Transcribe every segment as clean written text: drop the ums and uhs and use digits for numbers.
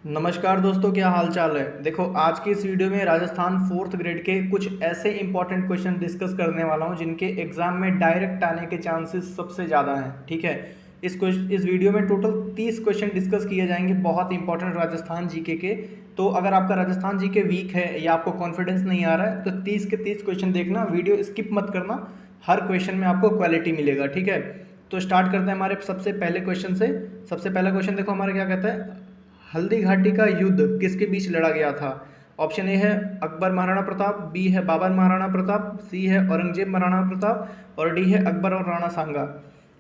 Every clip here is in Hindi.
नमस्कार दोस्तों, क्या हाल चाल है। देखो, आज की इस वीडियो में राजस्थान फोर्थ ग्रेड के कुछ ऐसे इंपॉर्टेंट क्वेश्चन डिस्कस करने वाला हूं जिनके एग्जाम में डायरेक्ट आने के चांसेस सबसे ज़्यादा हैं। ठीक है, इस वीडियो में टोटल 30 क्वेश्चन डिस्कस किए जाएंगे, बहुत इंपॉर्टेंट राजस्थान जीके के। तो अगर आपका राजस्थान जीके वीक है या आपको कॉन्फिडेंस नहीं आ रहा है तो 30 के 30 क्वेश्चन देखना, वीडियो स्किप मत करना। हर क्वेश्चन में आपको क्वालिटी मिलेगा। ठीक है, तो स्टार्ट करते हैं हमारे सबसे पहले क्वेश्चन से। सबसे पहला क्वेश्चन देखो हमारा क्या कहता है। हल्दी घाटी का युद्ध किसके बीच लड़ा गया था। ऑप्शन ए है अकबर महाराणा प्रताप, बी है बाबर महाराणा प्रताप, सी है औरंगजेब महाराणा प्रताप और डी है अकबर और राणा सांगा।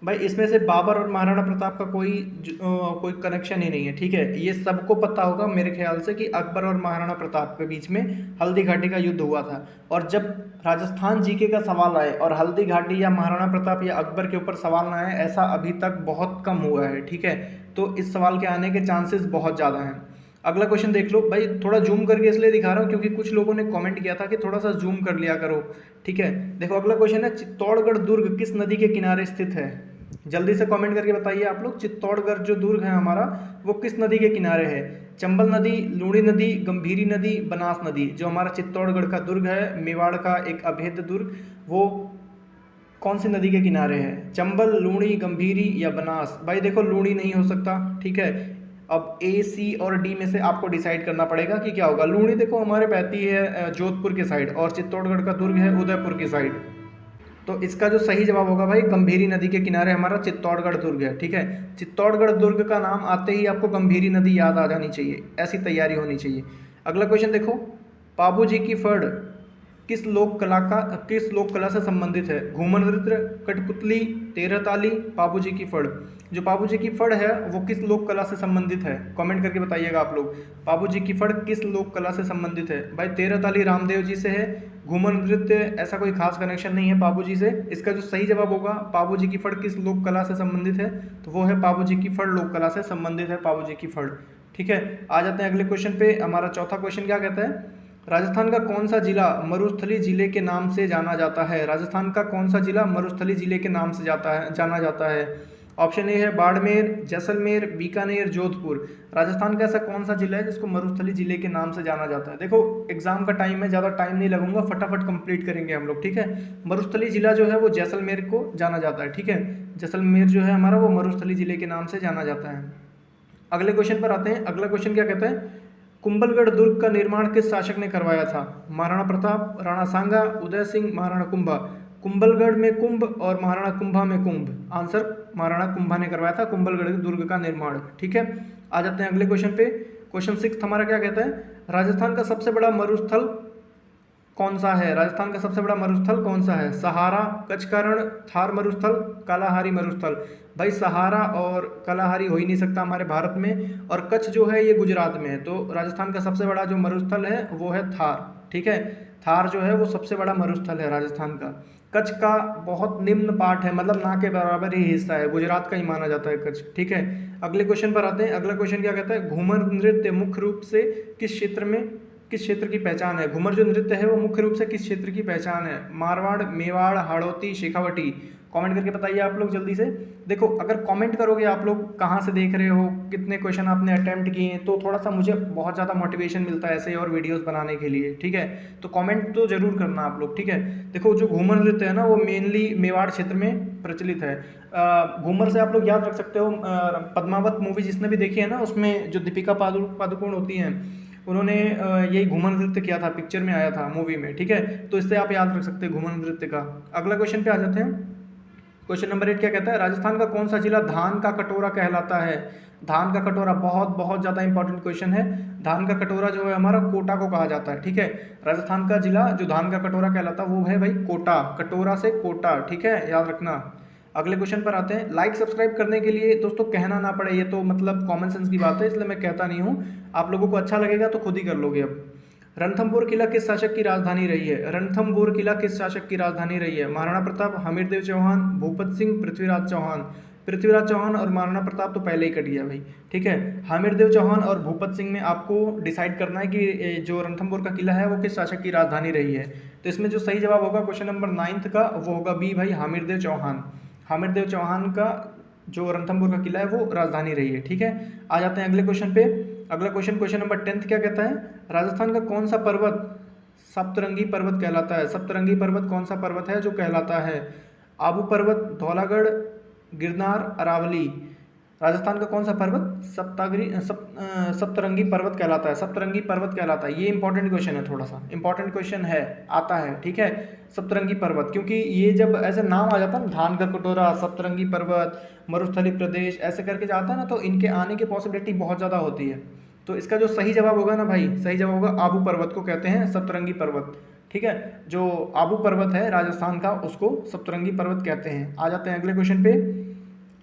भाई, इसमें से बाबर और महाराणा प्रताप का कोई कनेक्शन ही नहीं है। ठीक है, ये सबको पता होगा मेरे ख्याल से कि अकबर और महाराणा प्रताप के बीच में हल्दी घाटी का युद्ध हुआ था। और जब राजस्थान जीके का सवाल आए और हल्दी घाटी या महाराणा प्रताप या अकबर के ऊपर सवाल ना आए, ऐसा अभी तक बहुत कम हुआ है। ठीक है, तो इस सवाल के आने के चांसेस बहुत ज़्यादा हैं। अगला क्वेश्चन देख लो भाई, थोड़ा जूम करके इसलिए दिखा रहा हूँ क्योंकि कुछ लोगों ने कमेंट किया था कि थोड़ा सा जूम कर लिया करो। ठीक है, देखो अगला क्वेश्चन है, चित्तौड़गढ़ दुर्ग किस नदी के किनारे स्थित है। जल्दी से कमेंट करके बताइए आप लोग, चित्तौड़गढ़ जो दुर्ग है हमारा वो किस नदी के किनारे है। चंबल नदी, लूणी नदी, गंभीरी नदी, बनास नदी। जो हमारा चित्तौड़गढ़ का दुर्ग है, मेवाड़ का एक अभेद्य दुर्ग, वो कौन सी नदी के किनारे है। चंबल, लूणी, गंभीरी या बनास। भाई देखो, लूणी नहीं हो सकता। ठीक है, अब ए, सी और डी में से आपको डिसाइड करना पड़ेगा कि क्या होगा। लूणी देखो हमारे बहती है जोधपुर के साइड और चित्तौड़गढ़ का दुर्ग है उदयपुर की साइड। तो इसका जो सही जवाब होगा भाई, गंभीरी नदी के किनारे हमारा चित्तौड़गढ़ दुर्ग है। ठीक है, चित्तौड़गढ़ दुर्ग का नाम आते ही आपको गंभीरी नदी याद आ जानी चाहिए, ऐसी तैयारी होनी चाहिए। अगला क्वेश्चन देखो, पाबू जी की फड़ किस लोक कला से संबंधित है। घूमर नृत्य, कठपुतली, तेरह ताली, पाबू जी की फड़। जो पाबू जी की फड़ है वो किस लोक कला से संबंधित है, कमेंट करके बताइएगा आप लोग। पाबू जी की फड़ किस लोक कला से संबंधित है। भाई, तेरह ताली रामदेव जी से है, घूमर नृत्य ऐसा कोई खास कनेक्शन नहीं है पाबू जी से। इसका जो सही जवाब होगा, पाबू जी की फड़ किस लोक कला से संबंधित है, तो वो है पाबू जी की फड़ लोक कला से संबंधित है पाबू जी की फड़। ठीक है, आ जाते हैं अगले क्वेश्चन पे। हमारा चौथा क्वेश्चन क्या कहता है, राजस्थान का कौन सा जिला मरुस्थली जिले के नाम से जाना जाता है। राजस्थान का कौन सा जिला मरुस्थली जिले के नाम से जाना जाता है। ऑप्शन ए है बाड़मेर, जैसलमेर, बीकानेर, जोधपुर। राजस्थान का ऐसा कौन सा जिला है जिसको मरुस्थली जिले के नाम से जाना जाता है। देखो, एग्जाम का टाइम है, ज़्यादा टाइम नहीं लगूंगा, फटाफट कंप्लीट करेंगे हम लोग। ठीक है, मरुस्थली जिला जो है वो जैसलमेर को जाना जाता है। ठीक है, जैसलमेर जो है हमारा वो मरुस्थली जिले के नाम से जाना जाता है। अगले क्वेश्चन पर आते हैं। अगला क्वेश्चन क्या कहता है, कुंभलगढ़ दुर्ग का निर्माण किस शासक ने करवाया था। महाराणा प्रताप, राणा सांगा, उदय सिंह, महाराणा कुंभा। कुंभलगढ़ में कुंभ और महाराणा कुंभा में कुंभ। आंसर महाराणा कुंभा ने करवाया था कुंभलगढ़ दुर्ग का निर्माण। ठीक है, आ जाते हैं अगले क्वेश्चन पे। क्वेश्चन 6 हमारा क्या कहता है, राजस्थान का सबसे बड़ा मरुस्थल कौन सा है। राजस्थान का सबसे बड़ा मरुस्थल कौन सा है। सहारा, कच्छ का रण, थार मरुस्थल, कालाहारी मरुस्थल। भाई, सहारा और कालाहारी हो ही नहीं सकता हमारे भारत में, और कच्छ जो है ये गुजरात में है। तो राजस्थान का सबसे बड़ा जो मरुस्थल है वो है थार। ठीक है, थार जो है वो सबसे बड़ा मरुस्थल है राजस्थान का। कच्छ का बहुत निम्न पार्ट है, मतलब ना के बराबर ही हिस्सा है, गुजरात का ही माना जाता है कच्छ। ठीक है, अगले क्वेश्चन पर आते हैं। अगला क्वेश्चन क्या कहता है, घूमर नृत्य मुख्य रूप से किस क्षेत्र की पहचान है। घूमर जो नृत्य है वो मुख्य रूप से किस क्षेत्र की पहचान है। मारवाड़, मेवाड़, हाड़ौती, शेखावटी। कमेंट करके बताइए आप लोग जल्दी से। देखो, अगर कमेंट करोगे आप लोग कहाँ से देख रहे हो, कितने क्वेश्चन आपने अटेम्प्ट किए हैं, तो थोड़ा सा मुझे बहुत ज़्यादा मोटिवेशन मिलता है ऐसे और वीडियोस बनाने के लिए। ठीक है, तो कमेंट तो जरूर करना आप लोग। ठीक है, देखो जो घूमर नृत्य है ना वो मेनली मेवाड़ क्षेत्र में प्रचलित है। घूमर से आप लोग याद रख सकते हो, पद्मावत मूवी जिसने भी देखी है ना, उसमें जो दीपिका पादुकोण होती हैं, उन्होंने यही घूमर नृत्य किया था, पिक्चर में आया था, मूवी में। ठीक है, तो इससे आप याद रख सकते हैं घूमर नृत्य का। अगला क्वेश्चन पे आ जाते हैं। क्वेश्चन नंबर 8 क्या कहता है, राजस्थान का कौन सा जिला धान का कटोरा कहलाता है। धान का कटोरा बहुत बहुत ज़्यादा इंपॉर्टेंट क्वेश्चन है। धान का कटोरा जो है हमारा कोटा को कहा जाता है। ठीक है, राजस्थान का जिला जो धान का कटोरा कहलाता है वो है भाई कोटा, कटोरा से कोटा। ठीक है, याद रखना। अगले क्वेश्चन पर आते हैं। लाइक सब्सक्राइब करने के लिए दोस्तों कहना ना पड़े, ये तो मतलब कॉमन सेंस की बात है, इसलिए मैं कहता नहीं हूँ। आप लोगों को अच्छा लगेगा तो खुद ही कर लोगे। अब रणथंभौर किला किस शासक की राजधानी रही है। रणथंभौर किला किस शासक की राजधानी रही है। महाराणा प्रताप, हमीरदेव चौहान, भूपत सिंह, पृथ्वीराज चौहान। पृथ्वीराज चौहान और महाराणा प्रताप तो पहले ही कट गया भाई। ठीक है, हमीरदेव चौहान और भूपत सिंह में आपको डिसाइड करना है कि जो रणथंभौर का किला है वो किस शासक की राजधानी रही है। तो इसमें जो सही जवाब होगा क्वेश्चन नंबर 9 का वो होगा बी भाई, हमीरदेव चौहान। हमीरदेव चौहान का जो रणथंभौर का किला है वो राजधानी रही है। ठीक है, आ जाते हैं अगले क्वेश्चन पे। अगला क्वेश्चन, क्वेश्चन नंबर 10 क्या कहता है, राजस्थान का कौन सा पर्वत सप्तरंगी पर्वत कहलाता है। सप्तरंगी पर्वत कौन सा पर्वत है जो कहलाता है, आबू पर्वत, धौलागढ़, गिरनार, अरावली। राजस्थान का कौन सा पर्वत सप्तरंगी पर्वत कहलाता है, सप्तरंगी पर्वत कहलाता है। ये इंपॉर्टेंट क्वेश्चन है, थोड़ा सा इंपॉर्टेंट क्वेश्चन है, आता है, ठीक है। सप्तरंगी पर्वत, क्योंकि ये जब ऐसे नाम आ जाता है ना, धान का कटोरा, सप्तरंगी पर्वत, मरुस्थली प्रदेश, ऐसे करके जाता है ना, तो इनके आने की पॉसिबिलिटी बहुत ज़्यादा होती है। तो इसका जो सही जवाब होगा ना भाई, सही जवाब होगा आबू पर्वत को कहते हैं सप्तरंगी पर्वत, ठीक है। जो आबू पर्वत है राजस्थान का, उसको सप्तरंगी पर्वत कहते हैं। आ जाते हैं अगले क्वेश्चन पे।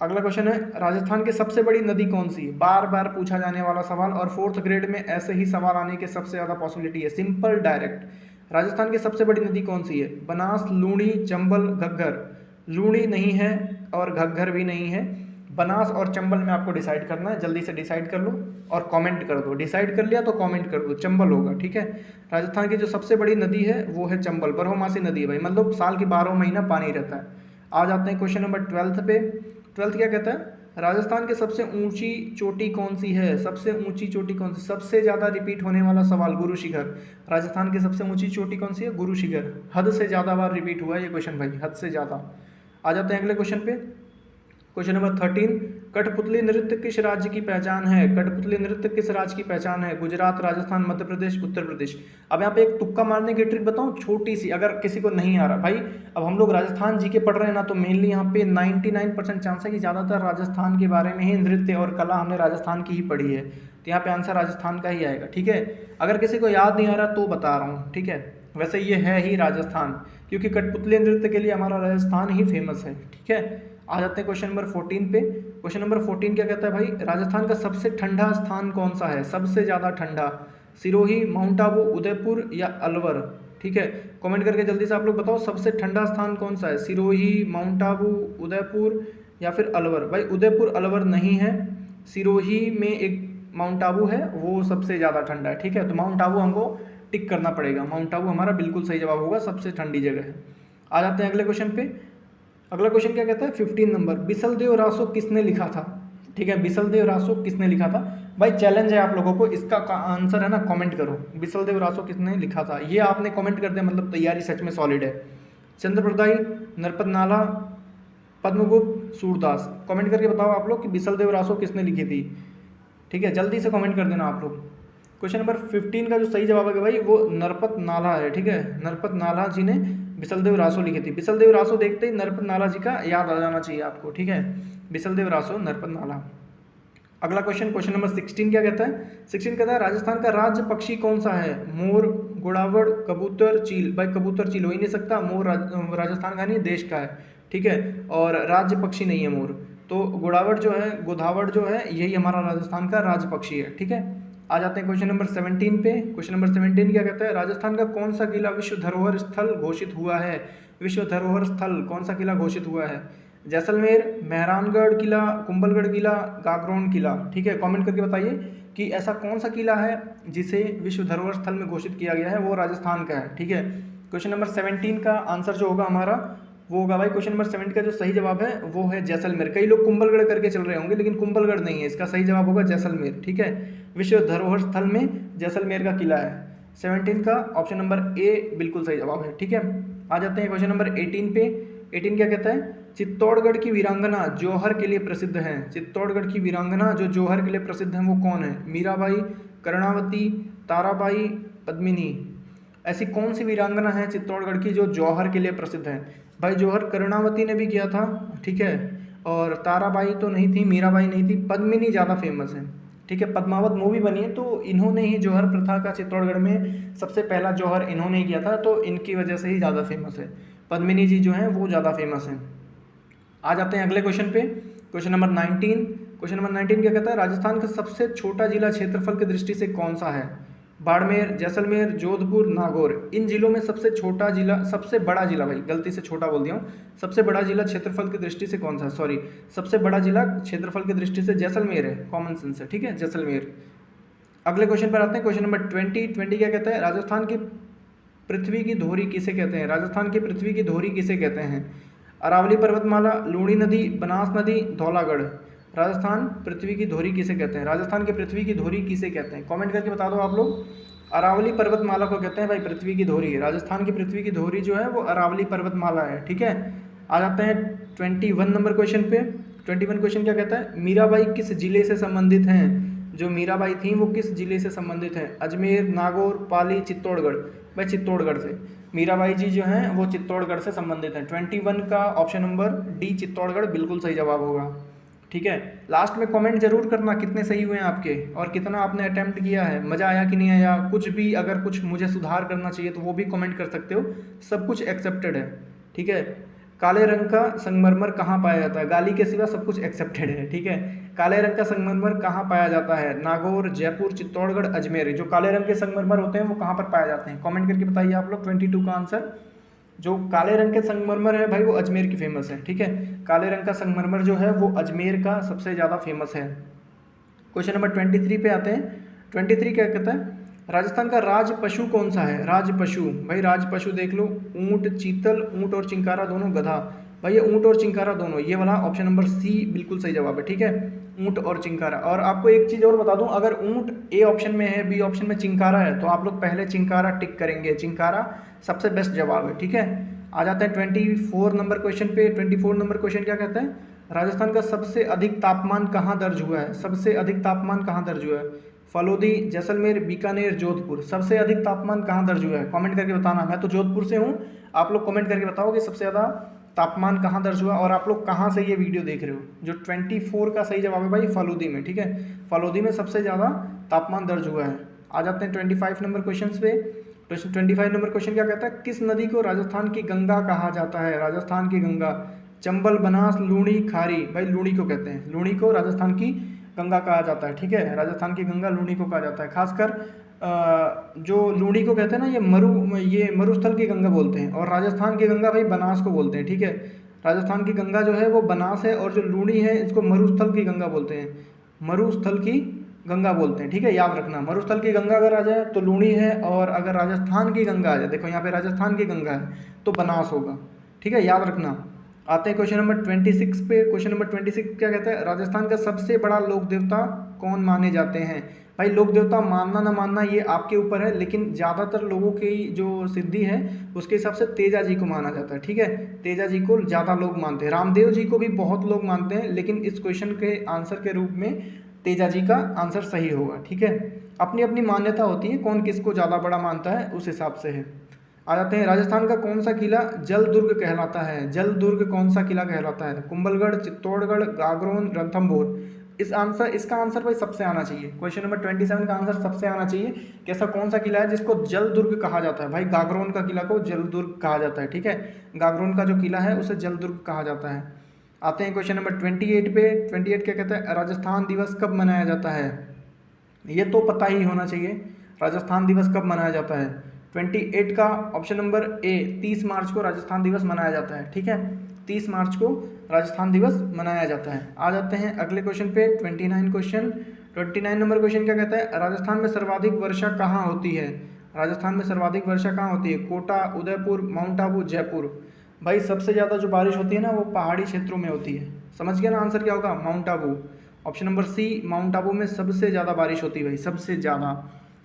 अगला क्वेश्चन है, राजस्थान की सबसे बड़ी नदी कौन सी, बार बार पूछा जाने वाला सवाल, और 4th ग्रेड में ऐसे ही सवाल आने के सबसे ज़्यादा पॉसिबिलिटी है, सिंपल डायरेक्ट। राजस्थान की सबसे बड़ी नदी कौन सी है, बनास, लूणी, चंबल, घग्गर। लूणी नहीं है और घग्गर भी नहीं है, बनास और चंबल में आपको डिसाइड करना है, जल्दी से डिसाइड कर लो और कमेंट कर दो। डिसाइड कर लिया तो कमेंट कर दो, चंबल होगा, ठीक है। राजस्थान की जो सबसे बड़ी नदी है वो है चंबल, बरहोमासी नदी है भाई, मतलब साल के 12 महीना पानी रहता है। आ जाते हैं क्वेश्चन नंबर 12 पे। 12 क्या कहता है, राजस्थान की सबसे ऊंची चोटी कौन सी है, सबसे ऊंची चोटी कौन सी, सबसे ज़्यादा रिपीट होने वाला सवाल, गुरु शिखर। राजस्थान की सबसे ऊंची चोटी कौन सी है, गुरु शिखर। हद से ज़्यादा बार रिपीट हुआ है ये क्वेश्चन भाई, हद से ज़्यादा। आ जाते हैं अगले क्वेश्चन पे, क्वेश्चन नंबर 13, कठपुतली नृत्य किस राज्य की पहचान है। कठपुतली नृत्य किस राज्य की पहचान है, गुजरात, राजस्थान, मध्य प्रदेश, उत्तर प्रदेश। अब यहाँ पे एक तुक्का मारने की ट्रिक बताऊँ छोटी सी, अगर किसी को नहीं आ रहा भाई, अब हम लोग राजस्थान जी के पढ़ रहे हैं ना, तो मेनली यहाँ पे 99% चांस है कि ज़्यादातर राजस्थान के बारे में ही, नृत्य और कला हमने राजस्थान की ही पढ़ी है, तो यहाँ पे आंसर राजस्थान का ही आएगा, ठीक है। अगर किसी को याद नहीं आ रहा तो बता रहा हूँ, ठीक है। वैसे ये है ही राजस्थान, क्योंकि कठपुतली नृत्य के लिए हमारा राजस्थान ही फेमस है, ठीक है। आ जाते हैं क्वेश्चन नंबर 14 पे। क्वेश्चन नंबर 14 क्या कहता है भाई, राजस्थान का सबसे ठंडा स्थान कौन सा है, सबसे ज़्यादा ठंडा, सिरोही, माउंट आबू, उदयपुर या अलवर, ठीक है। कमेंट करके जल्दी से आप लोग बताओ सबसे ठंडा स्थान कौन सा है, सिरोही, माउंट आबू, उदयपुर या फिर अलवर। भाई उदयपुर अलवर नहीं है, सिरोही में एक माउंट आबू है, वो सबसे ज़्यादा ठंडा है, ठीक है। तो माउंट आबू हमको टिक करना पड़ेगा, माउंट आबू हमारा बिल्कुल सही जवाब होगा, सबसे ठंडी जगह है। आ जाते हैं अगले क्वेश्चन पे। अगला क्वेश्चन क्या कहता है, 15 नंबर, बिसलदेव रासो किसने लिखा था, ठीक है। बिसलदेव रासो किसने लिखा था, भाई चैलेंज है आप लोगों को, इसका आंसर है ना कमेंट करो, बिसलदेव रासो किसने लिखा था, ये आपने कमेंट कर दिया, मतलब तैयारी सच में सॉलिड है। चंद्रप्रदाई, नरपत नाला, पद्मगुप्त, सूरदास। कमेंट करके बताओ आप लोग कि बिसलदेव रासो किसने लिखी थी, ठीक है, जल्दी से कमेंट कर देना आप लोग। क्वेश्चन नंबर 15 का जो सही जवाब है भाई वो नरपत नाला है, ठीक है। नरपत नाला जी ने बिसलदेव रासो लिखी थी। बिसलदेव रासो देखते ही नरपत नाला जी का याद आ जाना चाहिए आपको, ठीक है। बिसलदेव रासो, नरपत नाला। अगला क्वेश्चन, क्वेश्चन नंबर 16 क्या कहता है, 16 कहता है राजस्थान का राज्य पक्षी कौन सा है, मोर, गोड़ावड़, कबूतर, चील। भाई कबूतर चील हो ही नहीं सकता, मोर राजस्थान का नहीं, देश का है, ठीक है। और राज्य पक्षी नहीं है मोर, तो गोड़ावड़ जो है, गोधावड़ जो है, यही हमारा राजस्थान का राज्य पक्षी है, ठीक है। आ जाते हैं क्वेश्चन नंबर 17 पे। क्वेश्चन नंबर 17 क्या कहता है, राजस्थान का कौन सा किला विश्व धरोहर स्थल घोषित हुआ है। विश्व धरोहर स्थल कौन सा किला घोषित हुआ है, जैसलमेर, मेहरानगढ़ किला, कुंभलगढ़ किला, गागरोन किला, ठीक है। कमेंट करके बताइए कि ऐसा कौन सा किला है जिसे विश्व धरोहर स्थल में घोषित किया गया है, वो राजस्थान का है, ठीक है। क्वेश्चन नंबर 17 का आंसर जो होगा हमारा वो होगा भाई, क्वेश्चन नंबर 17 का जो सही जवाब है वो है जैसलमेर। कई लोग कुंभलगढ़ करके चल रहे होंगे, लेकिन कुंभलगढ़ नहीं है, इसका सही जवाब होगा जैसलमेर, ठीक है। विश्व धरोहर स्थल में जैसलमेर का किला है। 17 का ऑप्शन नंबर ए बिल्कुल सही जवाब है, ठीक है। आ जाते हैं क्वेश्चन नंबर 18 पे। 18 क्या कहता है, चित्तौड़गढ़ की वीरांगना जौहर के लिए प्रसिद्ध है। चित्तौड़गढ़ की वीरांगना जो जौहर के लिए प्रसिद्ध है वो कौन है, मीराबाई, कर्णावती, ताराबाई, पद्मिनी। ऐसी कौन सी वीरांगना है चित्तौड़गढ़ की जो जौहर के लिए प्रसिद्ध है। भाई जौहर कर्णावती ने भी किया था, ठीक है, और ताराबाई तो नहीं थी, मीराबाई नहीं थी, पद्मिनी ज़्यादा फेमस है, ठीक है। पद्मावत मूवी बनी है तो इन्होंने ही जौहर प्रथा का चित्तौड़गढ़ में सबसे पहला जौहर इन्होंने ही किया था, तो इनकी वजह से ही ज़्यादा फेमस है। पद्मिनी जी जो हैं वो ज़्यादा फेमस हैं। आ जाते हैं अगले क्वेश्चन पे। Question number 19। क्वेश्चन नंबर 19 क्या कहता है, राजस्थान का सबसे छोटा जिला क्षेत्रफल की दृष्टि से कौन सा है। बाड़मेर, जैसलमेर, जोधपुर, नागौर। इन जिलों में सबसे छोटा जिला, सबसे बड़ा जिला, भाई गलती से छोटा बोल दिया हूँ, सबसे बड़ा जिला क्षेत्रफल की दृष्टि से कौन सा है, सॉरी, सबसे बड़ा जिला क्षेत्रफल की दृष्टि से जैसलमेर है, कॉमन सेंस है, ठीक है, जैसलमेर। अगले क्वेश्चन पर आते हैं, क्वेश्चन नंबर 20 क्या कहता है, राजस्थान की पृथ्वी की धोरी किसे कहते हैं। राजस्थान की पृथ्वी की धोरी किसे कहते हैं, अरावली पर्वतमाला, लूणी नदी, बनास नदी, धौलागढ़। राजस्थान पृथ्वी की धुरी किसे कहते हैं? राजस्थान के पृथ्वी की धुरी किसे कहते हैं? कमेंट करके बता दो आप लोग। अरावली पर्वतमाला को कहते हैं भाई पृथ्वी की धुरी। राजस्थान की पृथ्वी की धुरी जो है वो अरावली पर्वतमाला है, ठीक है। आ जाते हैं 21 नंबर क्वेश्चन पे। 21 क्वेश्चन क्या कहता है? मीराबाई किस जिले से संबंधित हैं? जो मीराबाई थी वो किस जिले से संबंधित हैं? अजमेर, नागौर, पाली, चित्तौड़गढ़। भाई चित्तौड़गढ़ से। मीराबाई जी जो हैं वो चित्तौड़गढ़ से संबंधित हैं। 21 का ऑप्शन नंबर डी चित्तौड़गढ़ बिल्कुल सही जवाब होगा, ठीक है। लास्ट में कमेंट जरूर करना कितने सही हुए हैं आपके और कितना आपने अटेम्प्ट किया है, मज़ा आया कि नहीं आया, कुछ भी अगर कुछ मुझे सुधार करना चाहिए तो वो भी कमेंट कर सकते हो, सब कुछ एक्सेप्टेड है, ठीक है। काले रंग का संगमरमर कहाँ पाया जाता है? गाली के सिवा सब कुछ एक्सेप्टेड है, ठीक है। काले रंग का संगमरमर कहाँ पाया जाता है? नागौर, जयपुर, चित्तौड़गढ़, अजमेर। जो काले रंग के संगमरमर होते हैं वो कहाँ पर पाए जाते हैं? कमेंट करके बताइए आप लोग 22 का आंसर। जो काले रंग के संगमरमर है भाई वो अजमेर की फेमस है, ठीक है। काले रंग का संगमरमर जो है वो अजमेर का सबसे ज़्यादा फेमस है। क्वेश्चन नंबर 23 पे आते हैं। 23 क्या कहता है? राजस्थान का राज पशु कौन सा है? राज पशु, भाई राज पशु देख लो, ऊंट, चीतल, ऊंट और चिंकारा दोनों, गधा। भाई ये ऊंट और चिंकारा दोनों, ये वाला ऑप्शन नंबर सी बिल्कुल सही जवाब है, ठीक है। ऊंट और चिंकारा। और आपको एक चीज़ और बता दूं, अगर ऊंट ए ऑप्शन में है, बी ऑप्शन में चिंकारा है, तो आप लोग पहले चिंकारा टिक करेंगे, चिंकारा सबसे बेस्ट जवाब है, ठीक है। आ जाते हैं 24 नंबर क्वेश्चन पे। 24 नंबर क्वेश्चन क्या कहता है? राजस्थान का सबसे अधिक तापमान कहाँ दर्ज हुआ है? सबसे अधिक तापमान कहाँ दर्ज हुआ है? फलोदी, जैसलमेर, बीकानेर, जोधपुर। सबसे अधिक तापमान कहाँ दर्ज हुआ है? कमेंट करके बताना। मैं तो जोधपुर से हूँ, आप लोग कमेंट करके बताओ कि सबसे ज़्यादा तापमान कहाँ दर्ज हुआ और आप लोग कहाँ से ये वीडियो देख रहे हो। जो 24 का सही जवाब है भाई फलोदी में, ठीक है। फलोदी में सबसे ज़्यादा तापमान दर्ज हुआ है। आ जाते हैं 25 नंबर क्वेश्चन पे। 25 नंबर क्वेश्चन क्या कहता है? किस नदी को राजस्थान की गंगा कहा जाता है? राजस्थान की गंगा, चंबल, बनास, लूणी, खारी। भाई लूणी को कहते हैं, लूणी को राजस्थान की गंगा कहा जाता है, ठीक है। राजस्थान की गंगा लूणी को कहा जाता है। खासकर जो लूणी को कहते हैं ना, ये मरुस्थल की गंगा बोलते हैं, और राजस्थान की गंगा भाई बनास को बोलते हैं, ठीक है। राजस्थान की गंगा जो है वो बनास है, और जो लूणी है इसको मरुस्थल की गंगा बोलते हैं, मरुस्थल की गंगा बोलते हैं, ठीक है। याद रखना, मरुस्थल की गंगा अगर आ जाए तो लूणी है, और अगर राजस्थान की गंगा आ जाए, देखो यहाँ पे राजस्थान की गंगा है, तो बनास होगा, ठीक है, याद रखना। आते हैं क्वेश्चन नंबर 26 पे। क्वेश्चन नंबर 26 क्या कहता है? राजस्थान का सबसे बड़ा लोक देवता कौन माने जाते हैं? भाई लोक देवता मानना ना मानना ये आपके ऊपर है, लेकिन ज़्यादातर लोगों की जो सिद्धि है उसके हिसाब से तेजा जी को माना जाता है, ठीक है। तेजा जी को ज़्यादा लोग मानते हैं। रामदेव जी को भी बहुत लोग मानते हैं, लेकिन इस क्वेश्चन के आंसर के रूप में तेजा जी का आंसर सही होगा, ठीक है। अपनी अपनी मान्यता होती है, कौन किसको ज़्यादा बड़ा मानता है उस हिसाब से है। आ जाते हैं, राजस्थान का कौन सा किला जल दुर्ग कहलाता है? जल दुर्ग कौन सा किला कहलाता है? कुंभलगढ़, चित्तौड़गढ़, गागरोन, रणथंभौर। इसका आंसर भाई सबसे आना चाहिए। क्वेश्चन नंबर 27 का आंसर सबसे आना चाहिए कि ऐसा कौन सा किला है जिसको जल दुर्ग कहा जाता है? भाई गागरोन का किला को जल दुर्ग कहा जाता है, ठीक है। गागरोन का जो किला है उसे जल दुर्ग कहा जाता है। आते हैं क्वेश्चन नंबर 28 पे। 28 क्या कहता है? राजस्थान दिवस कब मनाया जाता है? ये तो पता ही होना चाहिए, राजस्थान दिवस कब मनाया जाता है। 28 का ऑप्शन नंबर ए, 30 मार्च को राजस्थान दिवस मनाया जाता है, ठीक है। 30 मार्च को राजस्थान दिवस मनाया जाता है। आ जाते हैं अगले क्वेश्चन पे, 29 क्वेश्चन। 29 नंबर क्वेश्चन क्या कहता है? राजस्थान में सर्वाधिक वर्षा कहाँ होती है? राजस्थान में सर्वाधिक वर्षा कहाँ होती है? कोटा, उदयपुर, माउंट आबू, जयपुर। भाई सबसे ज़्यादा जो बारिश होती है ना वो पहाड़ी क्षेत्रों में होती है। समझ गया ना, आंसर क्या होगा? Mount Abu. Option number C, Mount Abu में सबसे ज़्यादा बारिश होती है भाई, सबसे ज़्यादा।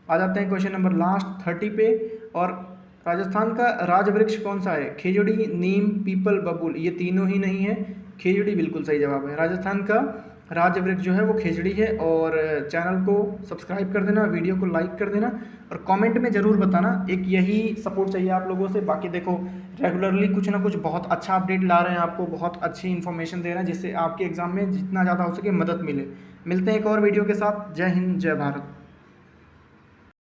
आ जाते हैं क्वेश्चन नंबर लास्ट 30 पे। और राजस्थान का राज वृक्ष कौन सा है? खेजड़ी, नीम, पीपल, बबूल। ये तीनों ही नहीं है, खेजड़ी बिल्कुल सही जवाब है। राजस्थान का राज वृक्ष जो है वो खेजड़ी है। और चैनल को सब्सक्राइब कर देना, वीडियो को लाइक कर देना, और कमेंट में ज़रूर बताना। एक यही सपोर्ट चाहिए आप लोगों से। बाकी देखो रेगुलरली कुछ ना कुछ बहुत अच्छा अपडेट ला रहे हैं, आपको बहुत अच्छी इन्फॉर्मेशन दे रहे हैं, जिससे आपके एग्ज़ाम में जितना ज़्यादा हो सके मदद मिले। मिलते हैं एक और वीडियो के साथ। जय हिंद, जय भारत।